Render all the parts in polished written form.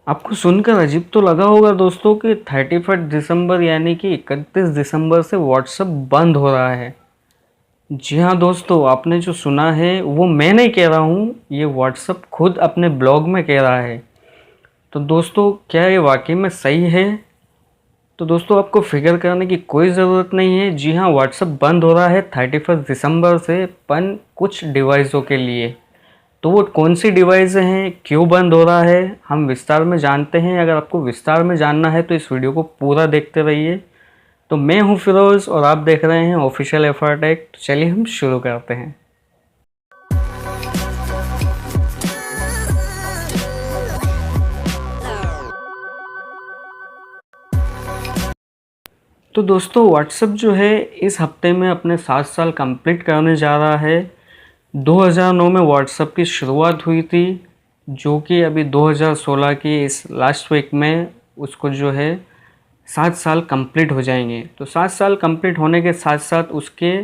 आपको सुनकर अजीब तो लगा होगा दोस्तों कि 31 दिसंबर यानी कि 31 दिसंबर से व्हाट्सएप बंद हो रहा है। जी हाँ दोस्तों, आपने जो सुना है वो मैं नहीं कह रहा हूँ, ये व्हाट्सएप खुद अपने ब्लॉग में कह रहा है। तो दोस्तों, क्या ये वाकई में सही है? तो दोस्तों, आपको फिक्र करने की कोई ज़रूरत नहीं है। जी हाँ, व्हाट्सएप बंद हो रहा है 31 दिसंबर से, पन कुछ डिवाइसों के लिए। तो वो कौन सी डिवाइस हैं, क्यों बंद हो रहा है, हम विस्तार में जानते हैं। अगर आपको विस्तार में जानना है तो इस वीडियो को पूरा देखते रहिए। तो मैं हूं फिरोज़ और आप देख रहे हैं ऑफिशियल एफर टेक। तो चलिए हम शुरू करते हैं। तो दोस्तों, व्हाट्सएप जो है इस हफ्ते में अपने 7 साल कंप्लीट करने जा रहा है। 2009 में व्हाट्सएप की शुरुआत हुई थी, जो कि अभी 2016 की इस लास्ट वीक में उसको जो है 7 साल कंप्लीट हो जाएंगे। तो 7 साल कंप्लीट होने के साथ साथ उसके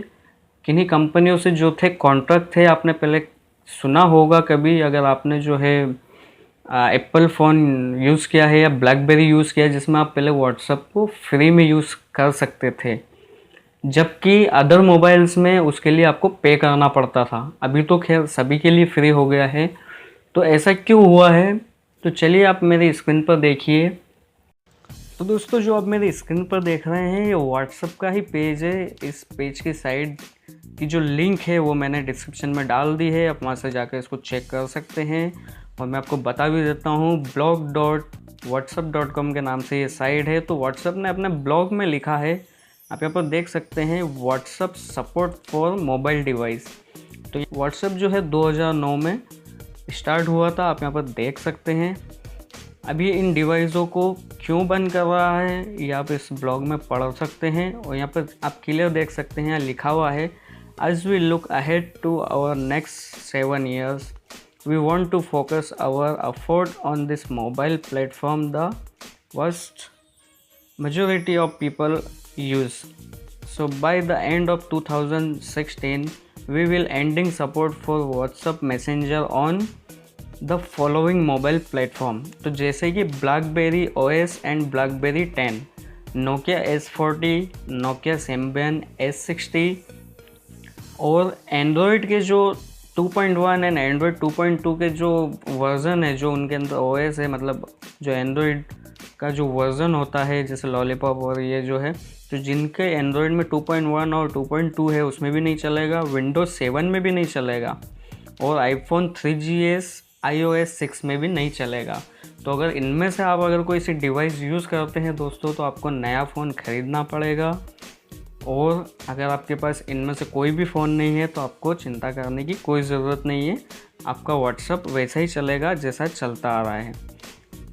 किन्हीं कंपनियों से जो थे कॉन्ट्रैक्ट थे, आपने पहले सुना होगा कभी, अगर आपने जो है एप्पल फ़ोन यूज़ किया है या ब्लैकबेरी यूज़ किया है, जिसमें आप पहले व्हाट्सएप को फ्री में यूज़ कर सकते थे, जबकि अदर मोबाइल्स में उसके लिए आपको पे करना पड़ता था। अभी तो खैर सभी के लिए फ्री हो गया है। तो ऐसा क्यों हुआ है? तो चलिए आप मेरी स्क्रीन पर देखिए। तो दोस्तों, जो आप मेरी स्क्रीन पर देख रहे हैं ये व्हाट्सएप का ही पेज है। इस पेज की साइड की जो लिंक है वो मैंने डिस्क्रिप्शन में डाल दी है, आप वहाँ से जाकर इसको चेक कर सकते हैं। और मैं आपको बता भी देता हूँ, blog.whatsapp.com के नाम से ये साइट है। तो व्हाट्सएप ने अपने ब्लॉग में लिखा है, आप यहाँ पर देख सकते हैं, WhatsApp support for mobile device. तो व्हाट्सएप जो है 2009 में स्टार्ट हुआ था, आप यहाँ पर देख सकते हैं। अभी इन डिवाइसों को क्यों बंद कर रहा है ये आप इस ब्लॉग में पढ़ सकते हैं। और यहाँ पर आप क्लियर देख सकते हैं, यहाँ लिखा हुआ है, as we look ahead to our next 7 years, we want to focus our effort on this mobile platform the vast majority of people use. So by the end of 2016, we will ending support for WhatsApp Messenger on the following mobile platform. तो जैसे कि blackberry OS and blackberry 10, Nokia S40, Nokia Symbian S60 और Android के जो 2.1 and Android 2.2 के जो version है, जो उनके अंदर OS है, मतलब जो एंड्रॉयड का जो वर्ज़न होता है जैसे लॉलीपॉप और ये जो है, तो जिनके एंड्रॉयड में 2.1 और 2.2 है उसमें भी नहीं चलेगा, विंडोज़ 7 में भी नहीं चलेगा और आईफोन 3GS iOS 6 में भी नहीं चलेगा। तो अगर इनमें से आप अगर कोई सी डिवाइस यूज़ करते हैं दोस्तों, तो आपको नया फ़ोन ख़रीदना पड़ेगा। और अगर आपके पास इनमें से कोई भी फ़ोन नहीं है तो आपको चिंता करने की कोई ज़रूरत नहीं है, आपका व्हाट्सएप वैसा ही चलेगा जैसा चलता आ रहा है।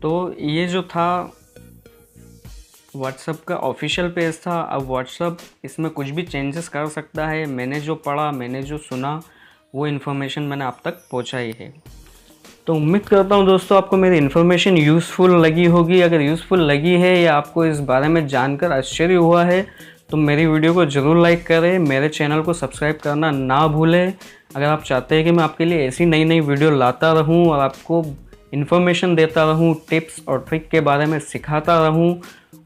तो ये जो था व्हाट्सएप का ऑफिशियल पेज था। अब व्हाट्सएप इसमें कुछ भी चेंजेस कर सकता है। मैंने जो पढ़ा, मैंने जो सुना, वो इन्फॉर्मेशन मैंने आप तक पहुँचाई है। तो उम्मीद करता हूँ दोस्तों आपको मेरी इन्फॉर्मेशन यूज़फुल लगी होगी। अगर यूज़फुल लगी है या आपको इस बारे में जानकर आश्चर्य हुआ है तो मेरी वीडियो को ज़रूर लाइक करें, मेरे चैनल को सब्सक्राइब करना ना भूलें। अगर आप चाहते हैं कि मैं आपके लिए ऐसी नई नई वीडियो लाता रहूं और आपको इन्फॉर्मेशन देता रहूं, टिप्स और ट्रिक के बारे में सिखाता रहूं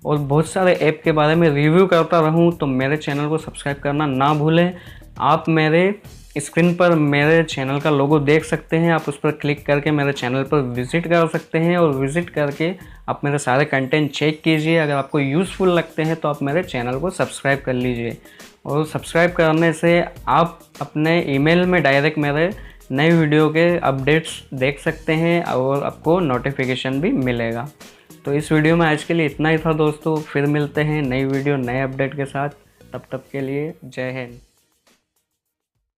और बहुत सारे ऐप के बारे में रिव्यू करता रहूं, तो मेरे चैनल को सब्सक्राइब करना ना भूलें। आप मेरे स्क्रीन पर मेरे चैनल का लोगो देख सकते हैं, आप उस पर क्लिक करके मेरे चैनल पर विज़िट कर सकते हैं और विज़िट करके आप मेरे सारे कंटेंट चेक कीजिए। अगर आपको यूज़फुल लगते हैं तो आप मेरे चैनल को सब्सक्राइब कर लीजिए और सब्सक्राइब करने से आप अपने ईमेल में डायरेक्ट मेरे नए वीडियो के अपडेट्स देख सकते हैं और आपको नोटिफिकेशन भी मिलेगा। तो इस वीडियो में आज के लिए इतना ही था दोस्तों। फिर मिलते हैं नई वीडियो नए अपडेट के साथ। तब तक के लिए जय हिंद।